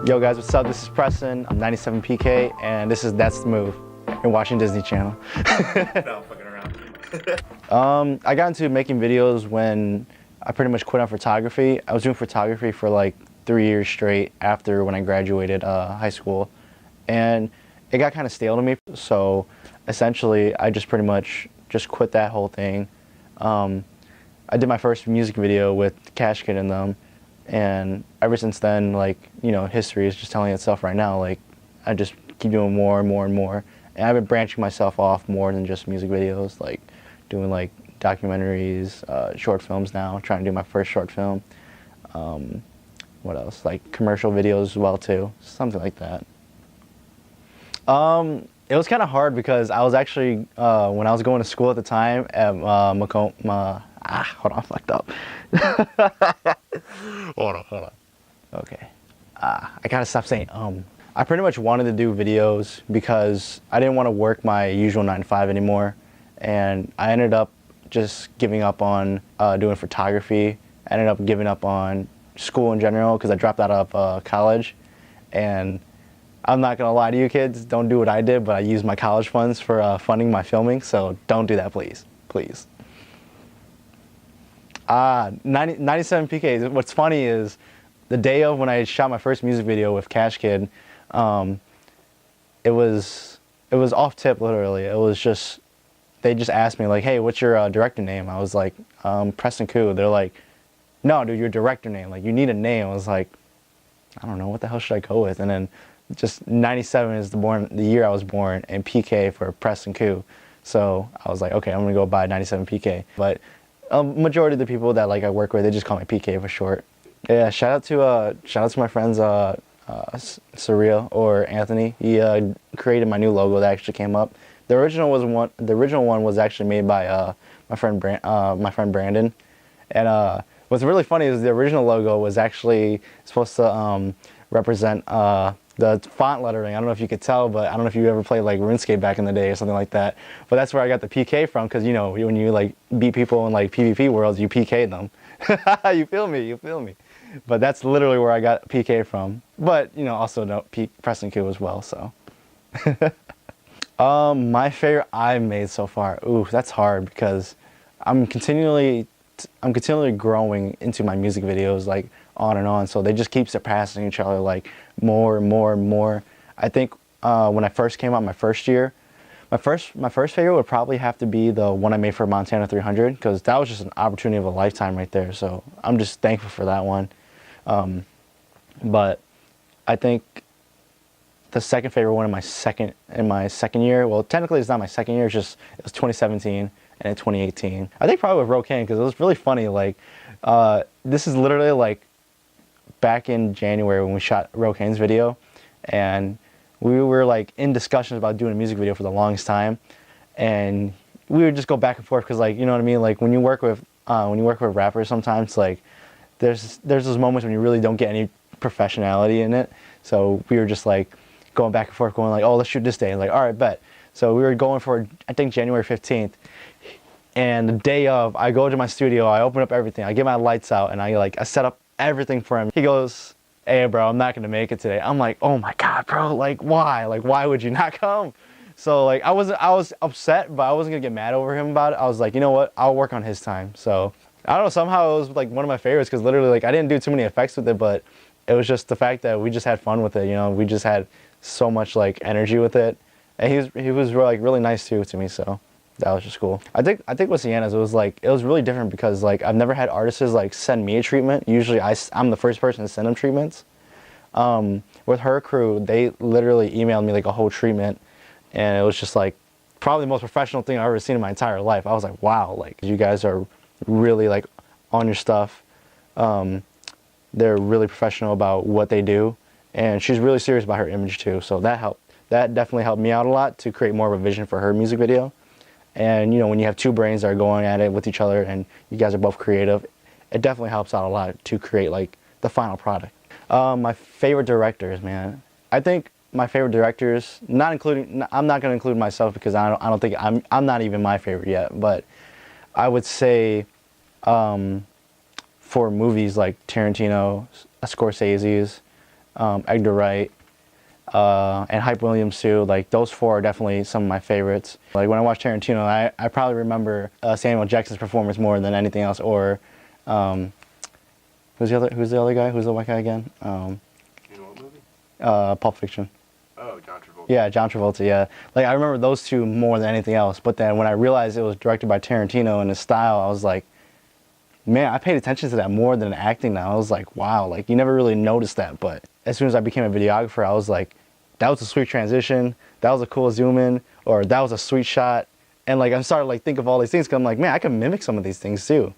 Yo guys, what's up? This is Preston. I'm 97 PK, and this is That's the Move. You're watching Disney Channel. No, I'm fucking around. I got into making videos when I pretty much quit on photography. I was doing photography for like 3 years straight after when I graduated high school, and it got kind of stale to me. So essentially, I just pretty much just quit that whole thing. I did my first music video with Cash Kid in them, and ever since then, like, you know, history is just telling itself right now. Like, I just keep doing more and more and more, and I've been branching myself off more than just music videos, like doing like documentaries, short films now, trying to do my first short film. What else? Like commercial videos as well too, something like that. It was kind of hard because I was actually, when I was going to school at the time at hold on, I fucked up. hold on. Okay. I gotta stop saying I pretty much wanted to do videos because I didn't want to work my usual 9 to 5 anymore, and I ended up just giving up on doing photography. I ended up giving up on school in general because I dropped out of college, and I'm not gonna lie to you kids, don't do what I did, but I used my college funds for funding my filming, so don't do that, please. 97 PK, what's funny is the day of when I shot my first music video with Cash Kid, it was off tip literally. It was just, they just asked me like, hey, what's your director name? I was like, Preston Kue. They're like, no dude, your director name, like you need a name. I was like, I don't know, what the hell should I go with? And then just 97 is the year I was born, and PK for Preston Kue. So I was like, okay, I'm gonna go by 97 PK. But majority of the people that like I work with, they just call me PK for short. Yeah, shout out to my friends Surreal or Anthony. He created my new logo that actually came up. The original one was actually made by my friend Brandon. And what's really funny is the original logo was actually supposed to represent the font lettering. I don't know if you could tell, but I don't know if you ever played like RuneScape back in the day or something like that. But that's where I got the PK from, because you know, when you like beat people in like PvP worlds, you PK them. You feel me? But that's literally where I got PK from. But you know, also no Preston Kue as well. So my favorite I've made so far. Ooh, that's hard because I'm continually growing into my music videos, like on and on. So they just keep surpassing each other, like more and more and more. I think when I first came out my first year, my first favorite would probably have to be the one I made for Montana 300, because that was just an opportunity of a lifetime right there. So I'm just thankful for that one. But I think the second favorite one in my second year, well, technically it's not my second year, it was 2017 and 2018. I think probably with Rokan, because it was really funny. Like, this is literally like back in January when we shot Rokan's video, and we were like in discussions about doing a music video for the longest time, and we would just go back and forth because, like, you know what I mean, like when you work with rappers, sometimes like there's those moments when you really don't get any professionality in it. So we were just like going back and forth, going like, oh, let's shoot this day, and like, all right, bet. So we were going for, I think, January 15th, and the day of, I go to my studio, I open up everything, I get my lights out, and I set up everything for him. He goes, hey bro, I'm not gonna make it today. I'm like, oh my god, bro, like why? Like, why would you not come? So like I was upset, but I wasn't gonna get mad over him about it. I was like, you know what, I'll work on his time. So I don't know, somehow it was like one of my favorites, because literally like I didn't do too many effects with it, but it was just the fact that we just had fun with it, you know. We just had so much like energy with it, and he was like really nice too to me, so that was just cool. I think with Sienna's, it was really different because like I've never had artists like send me a treatment. Usually I'm the first person to send them treatments. With her crew, they literally emailed me like a whole treatment, and it was just like probably the most professional thing I've ever seen in my entire life. I was like, wow, like you guys are really like on your stuff. They're really professional about what they do, and she's really serious about her image too. So that helped. That definitely helped me out a lot to create more of a vision for her music video. And you know, when you have two brains that are going at it with each other and you guys are both creative, it definitely helps out a lot to create like the final product. My favorite directors, man. I think my favorite directors, I'm not going to include myself because I don't think I'm not even my favorite yet, but I would say for movies like Tarantino, Scorsese's, Edgar Wright, and Hype Williams too. Like those four are definitely some of my favorites. Like when I watch Tarantino, I probably remember Samuel Jackson's performance more than anything else. Or who's the other guy? Who's the white guy again? You know what movie? Pulp Fiction. Oh, John Travolta. Yeah, John Travolta. Yeah, like I remember those two more than anything else. But then when I realized it was directed by Tarantino and his style, I was like, man, I paid attention to that more than acting now. I was like, wow, like you never really noticed that. But as soon as I became a videographer, I was like, that was a sweet transition. That was a cool zoom in, or that was a sweet shot. And like I'm starting to like think of all these things because I'm like, man, I can mimic some of these things too.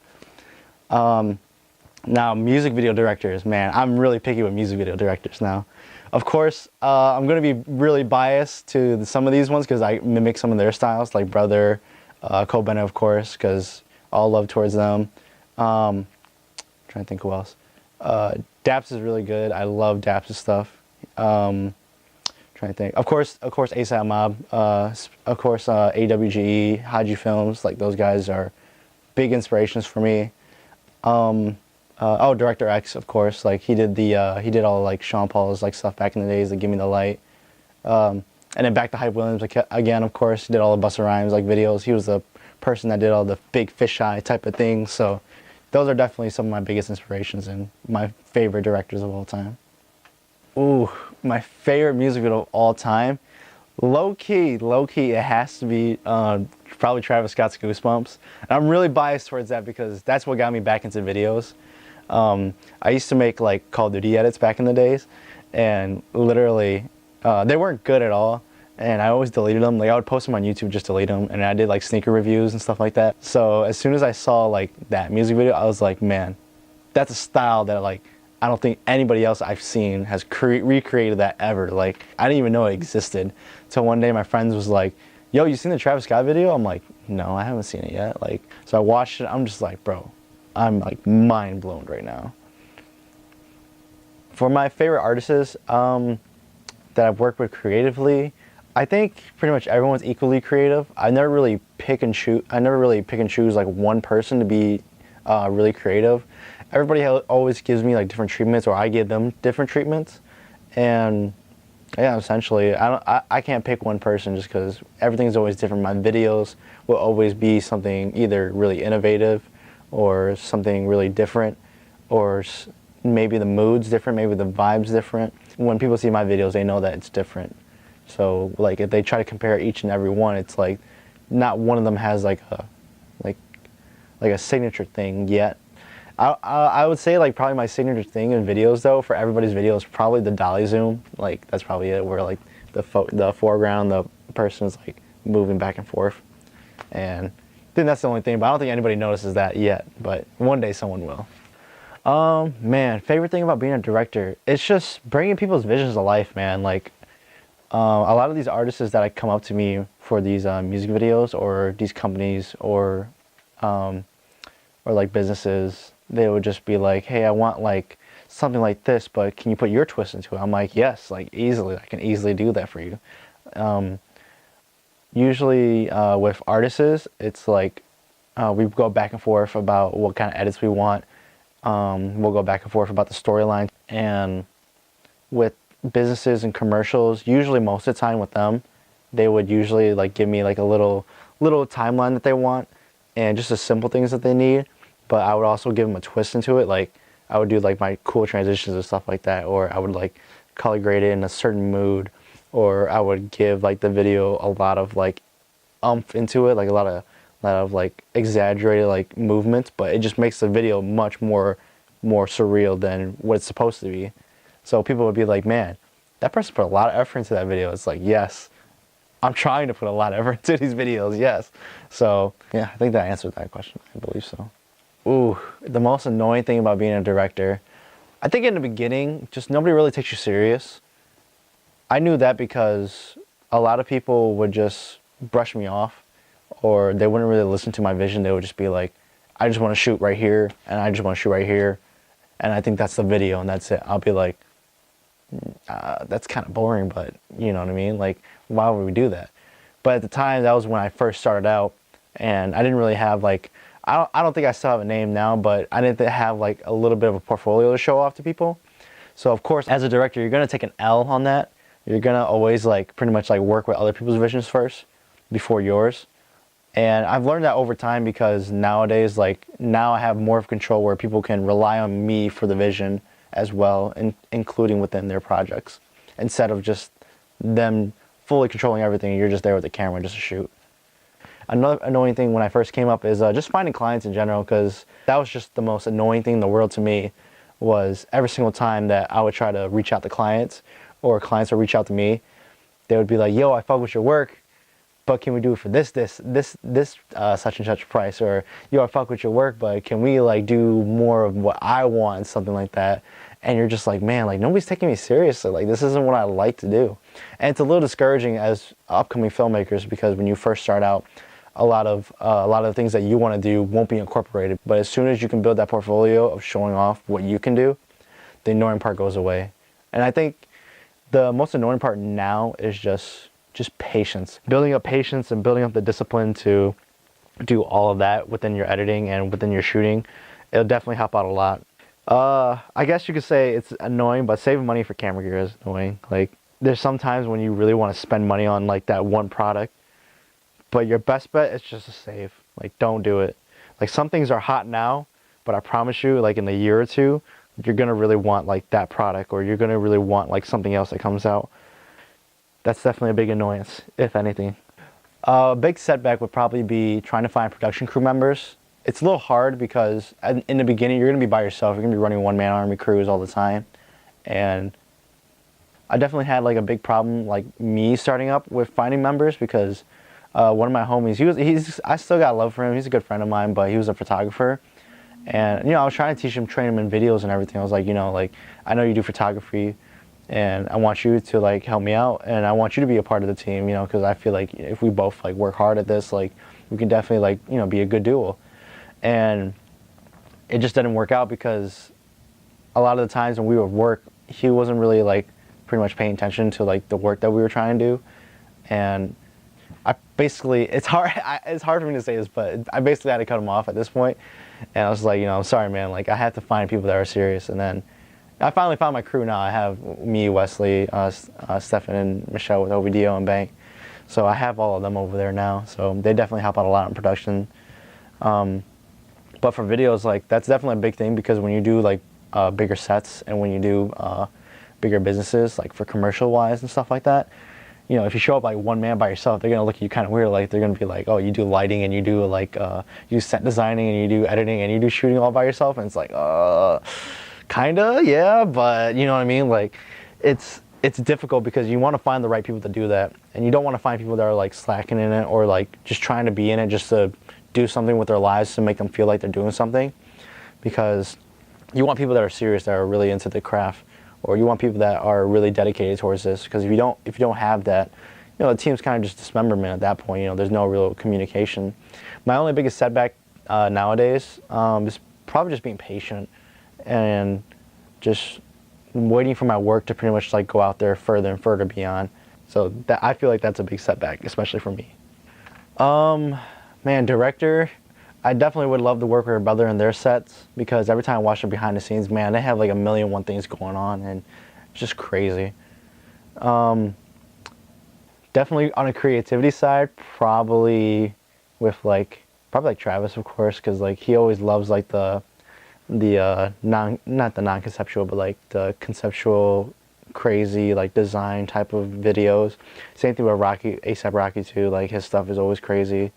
Now music video directors, man, I'm really picky with music video directors now. Of course, I'm gonna be really biased to some of these ones because I mimic some of their styles, like Brother, Cole Bennett, of course, because all love towards them. Trying to think who else. Daps is really good. I love Daps' stuff. Trying to think. Of course, ASAP Mob. Of course, AWGE, Haji Films. Like those guys are big inspirations for me. Director X, of course. Like he did all like Sean Paul's like stuff back in the days, like Give Me the Light. And then back to Hype Williams again. Of course, he did all the Busta Rhymes like videos. He was the person that did all the big fisheye type of things. So those are definitely some of my biggest inspirations and my favorite directors of all time. Ooh, my favorite music video of all time. Low key, it has to be probably Travis Scott's Goosebumps. And I'm really biased towards that because that's what got me back into videos. I used to make like Call of Duty edits back in the days, and literally they weren't good at all. And I always deleted them. Like I would post them on YouTube, just delete them. And I did like sneaker reviews and stuff like that. So as soon as I saw like that music video, I was like, man, that's a style that like I don't think anybody else I've seen has recreated that ever. Like I didn't even know it existed. So one day my friends was like, yo, you seen the Travis Scott video? I'm like, no, I haven't seen it yet. Like, so I watched it. I'm just like, bro, I'm like mind blown right now. For my favorite artists that I've worked with creatively, I think pretty much everyone's equally creative. I never really pick and choose like one person to be really creative. Everybody always gives me like different treatments, or I give them different treatments. And yeah, essentially, I can't pick one person just because everything's always different. My videos will always be something either really innovative or something really different, or maybe the mood's different, maybe the vibe's different. When people see my videos, they know that it's different. So like if they try to compare each and every one, it's like not one of them has like a signature thing yet. I would say like probably my signature thing in videos though for everybody's videos is probably the dolly zoom. Like that's probably it, where like the foreground, the person is like moving back and forth. And I think that's the only thing, but I don't think anybody notices that yet, but one day someone will. Man, favorite thing about being a director, it's just bringing people's visions to life, man. Like a lot of these artists that come up to me for these music videos or these companies or like businesses, they would just be like, hey, I want like something like this, but can you put your twist into it? I'm like, yes, like easily, I can easily do that for you. Usually with artists, it's like we go back and forth about what kind of edits we want. We'll go back and forth about the storyline. And with businesses and commercials, usually most of the time with them, they would usually like give me like a little timeline that they want and just the simple things that they need. But I would also give them a twist into it. Like I would do like my cool transitions and stuff like that, or I would like color grade it in a certain mood, or I would give like the video a lot of like oomph into it, like a lot of like exaggerated like movements, but it just makes the video much more surreal than what it's supposed to be. So people would be like, man, that person put a lot of effort into that video. It's like, yes, I'm trying to put a lot of effort into these videos, yes. So yeah, I think that answered that question. I believe so. Ooh, the most annoying thing about being a director, I think in the beginning, just nobody really takes you serious. I knew that because a lot of people would just brush me off, or they wouldn't really listen to my vision. They would just be like, I just want to shoot right here, and I just want to shoot right here, and I think that's the video, and that's it. I'll be like, that's kind of boring, but you know what I mean? Like, why would we do that? But at the time, that was when I first started out, and I didn't really have like, I don't think I still have a name now, but I didn't have like a little bit of a portfolio to show off to people. So of course, as a director, you're gonna take an L on that. You're gonna always like pretty much like work with other people's visions first before yours. And I've learned that over time because nowadays, like now I have more of control where people can rely on me for the vision as well, including within their projects, instead of just them fully controlling everything. You're just there with the camera just to shoot. Another annoying thing when I first came up is just finding clients in general, because that was just the most annoying thing in the world to me. Was every single time that I would try to reach out to clients, or clients would reach out to me, they would be like, yo, I fuck with your work, but can we do it for this such and such price? Or, yo, I fuck with your work, but can we like do more of what I want, something like that? And you're just like, man, like nobody's taking me seriously. Like this isn't what I like to do. And it's a little discouraging as upcoming filmmakers, because when you first start out, a lot of the things that you want to do won't be incorporated. But as soon as you can build that portfolio of showing off what you can do, the annoying part goes away. And I think the most annoying part now is just patience. Building up patience and building up the discipline to do all of that within your editing and within your shooting. It'll definitely help out a lot. I guess you could say it's annoying, but saving money for camera gear is annoying. Like there's some times when you really want to spend money on like that one product, but your best bet is just to save. Like don't do it. Like some things are hot now, but I promise you, like in a year or two, you're gonna really want like that product, or you're gonna really want like something else that comes out. That's definitely a big annoyance, if anything. A big setback would probably be trying to find production crew members. It's a little hard because in the beginning you're gonna be by yourself. You're gonna be running one-man army crews all the time, and I definitely had like a big problem like me starting up with finding members, because one of my homies, I still got love for him. He's a good friend of mine, but he was a photographer. And, you know, I was trying to teach him, train him in videos and everything. I was like, you know, like, I know you do photography, and I want you to, like, help me out, and I want you to be a part of the team, you know, because I feel like if we both, like, work hard at this, like, we can definitely, like, you know, be a good duo. And it just didn't work out, because a lot of the times when we would work, he wasn't really, like, pretty much paying attention to, like, the work that we were trying to do. And I basically, it's hard for me to say this, but I basically had to cut him off at this point. And I was like, you know, I'm sorry, man. Like, I have to find people that are serious. And then I finally found my crew now. I have me, Wesley, Stefan, and Michelle with OVDO and Bank. So I have all of them over there now. So they definitely help out a lot in production. But for videos, like, that's definitely a big thing, because when you do, like, bigger sets and when you do bigger businesses, like for commercial-wise and stuff like that, you know, if you show up like one man by yourself, they're gonna look at you kind of weird. Like they're gonna be like, oh, you do lighting and you do like you do set designing and you do editing and you do shooting all by yourself, and it's like, kinda, yeah, but you know what I mean? Like, it's difficult because you want to find the right people to do that, and you don't want to find people that are like slacking in it, or like just trying to be in it just to do something with their lives to make them feel like they're doing something, because you want people that are serious, that are really into the craft. Or you want people that are really dedicated towards this, because if you don't have that, you know, the team's kind of just dismemberment at that point. You know, there's no real communication. My only biggest setback nowadays is probably just being patient and just waiting for my work to pretty much like go out there further and further beyond. So that, I feel like that's a big setback, especially for me. Man, director, I definitely would love to work with her brother in their sets, because every time I watch them behind the scenes, man, they have like a million and one things going on, and it's just crazy. Definitely on a creativity side, probably Travis, of course, because like he always loves like the not the non-conceptual, but like the conceptual, crazy like design type of videos. Same thing with Rocky, ASAP Rocky too. Like his stuff is always crazy.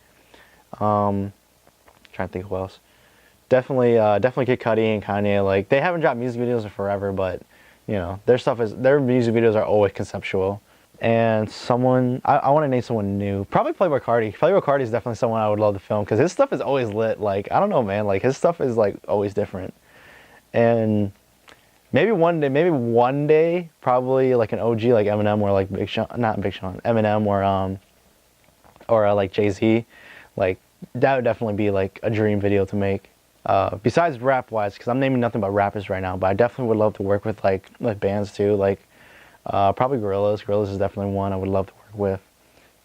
Trying to think who else. Definitely Kid Cudi and Kanye. Like they haven't dropped music videos in forever, but you know their music videos are always conceptual. And someone I want to name someone new. Probably Playboi Carti. Playboi Carti is definitely someone I would love to film, because his stuff is always lit. Like I don't know, man. Like his stuff is like always different. And maybe one day, probably like an OG like Eminem, or like Eminem, or like Jay-Z. Like that would definitely be like a dream video to make. Besides rap wise, because I'm naming nothing but rappers right now, but I definitely would love to work with like bands too, like probably Gorillaz. Gorillaz is definitely one I would love to work with.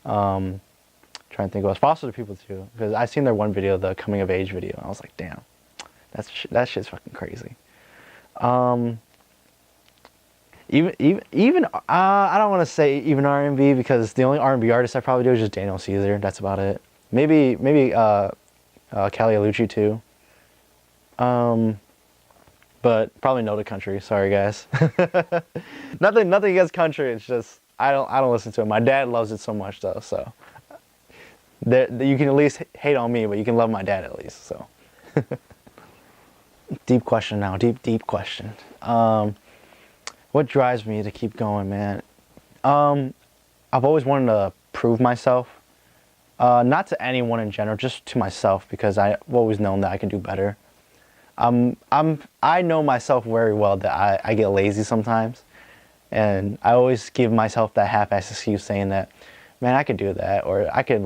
Trying to think of Foster the People too, because I seen their one video, the coming of age video, and I was like, damn, that shit's fucking crazy. Even I don't want to say even R&B because the only R&B artist I probably do is just Daniel Caesar. That's about it. Maybe Cali Lucci too. But probably no to country. Sorry guys. Nothing against country. It's just I don't listen to it. My dad loves it so much though. So you can at least hate on me, but you can love my dad at least. So deep question now. Deep question. What drives me to keep going, man? I've always wanted to prove myself. Not to anyone in general, just to myself, because I've always known that I can do better. I know myself very well that I get lazy sometimes, and I always give myself that half-ass excuse saying that, man, I could do that, or I could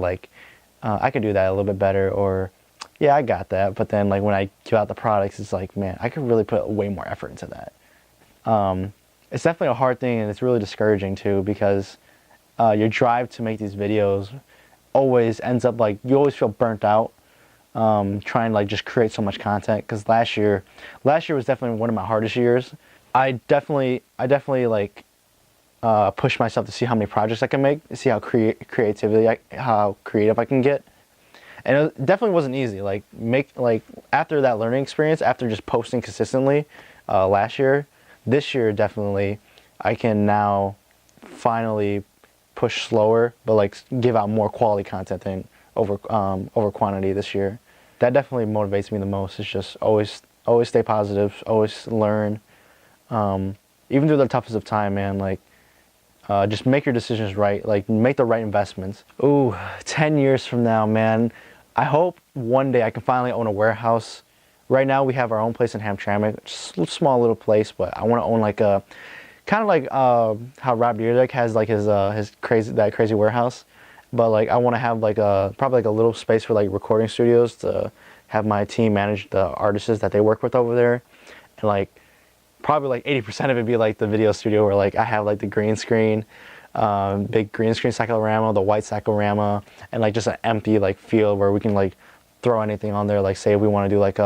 I could do that a little bit better, or yeah, I got that. But then like when I give out the products, it's like, man, I could really put way more effort into that. It's definitely a hard thing, and it's really discouraging too, because your drive to make these videos always ends up like you always feel burnt out trying to like just create so much content. Because last year was definitely one of my hardest years. I definitely like push myself to see how many projects I can make, see how how creative I can get, and it definitely wasn't easy. Like after that learning experience, after just posting consistently last year. This year, definitely, I can now finally push slower, but like give out more quality content than over quantity this year. That definitely motivates me the most. It's just always stay positive, always learn. Even through the toughest of time, man. Like just make your decisions right. Like make the right investments. Ooh, 10 years from now, man. I hope one day I can finally own a warehouse. Right now we have our own place in Hamtramck, just a small little place, but I want to own like a, kind of like how Rob Dyrdek has like his crazy warehouse, but like I want to have like probably like a little space for like recording studios to have my team manage the artists that they work with over there, and like probably like 80% of it be like the video studio where like I have like the green screen, big green screen cyclorama, the white cyclorama, and like just an empty like field where we can like throw anything on there. Like say we want to do like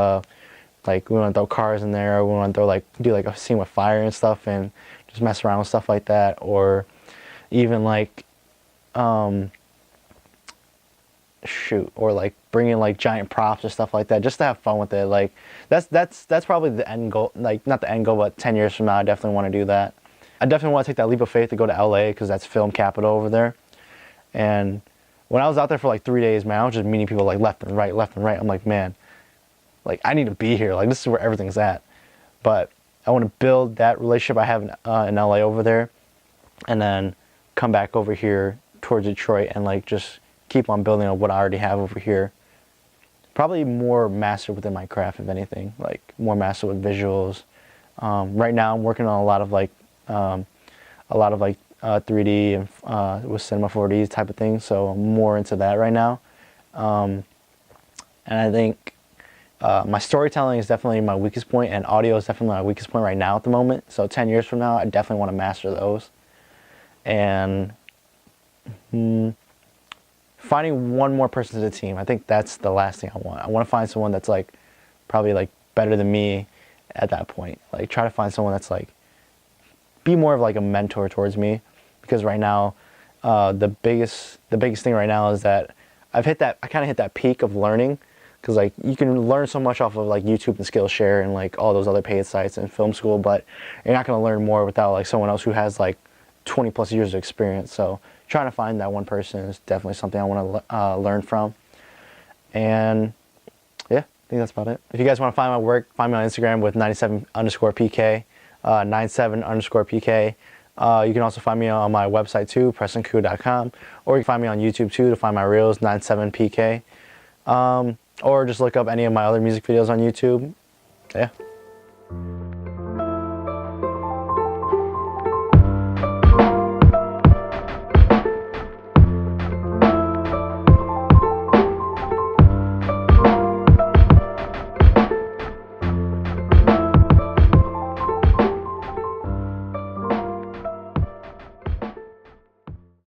we want to throw cars in there, or we want to throw like do like a scene with fire and stuff, and just mess around with stuff like that, or even like or like bring in like giant props or stuff like that, just to have fun with it. Like that's probably the end goal. Like not the end goal, but 10 years from now, I definitely want to do that. I definitely want to take that leap of faith to go to LA, because that's film capital over there. And when I was out there for like 3 days, man, I was just meeting people like left and right. I'm like, man, like I need to be here. Like this is where everything's at. But I want to build that relationship I have in LA over there, and then come back over here towards Detroit and like just keep on building on what I already have over here. Probably more mastered within my craft, if anything. Like more mastered with visuals. Right now, I'm working on a lot of 3D and with Cinema 4D type of thing. So I'm more into that right now. And I think my storytelling is definitely my weakest point, and audio is definitely my weakest point right now at the moment. So 10 years from now, I definitely want to master those. And finding one more person to the team, I think that's the last thing I want. I want to find someone that's like probably like better than me at that point. Like try to find someone that's like be more of like a mentor towards me, because right now the biggest thing right now is that I kind of hit that peak of learning, because like you can learn so much off of like YouTube and Skillshare and like all those other paid sites and film school, but you're not going to learn more without like someone else who has like 20 plus years of experience. So trying to find that one person is definitely something I want to learn from. And yeah, I think that's about it. If you guys want to find my work, find me on Instagram with 97_PK, 97_PK. You can also find me on my website too, PrestonKue.com, or you can find me on YouTube too to find my reels, 97PK. Or just look up any of my other music videos on YouTube. Yeah.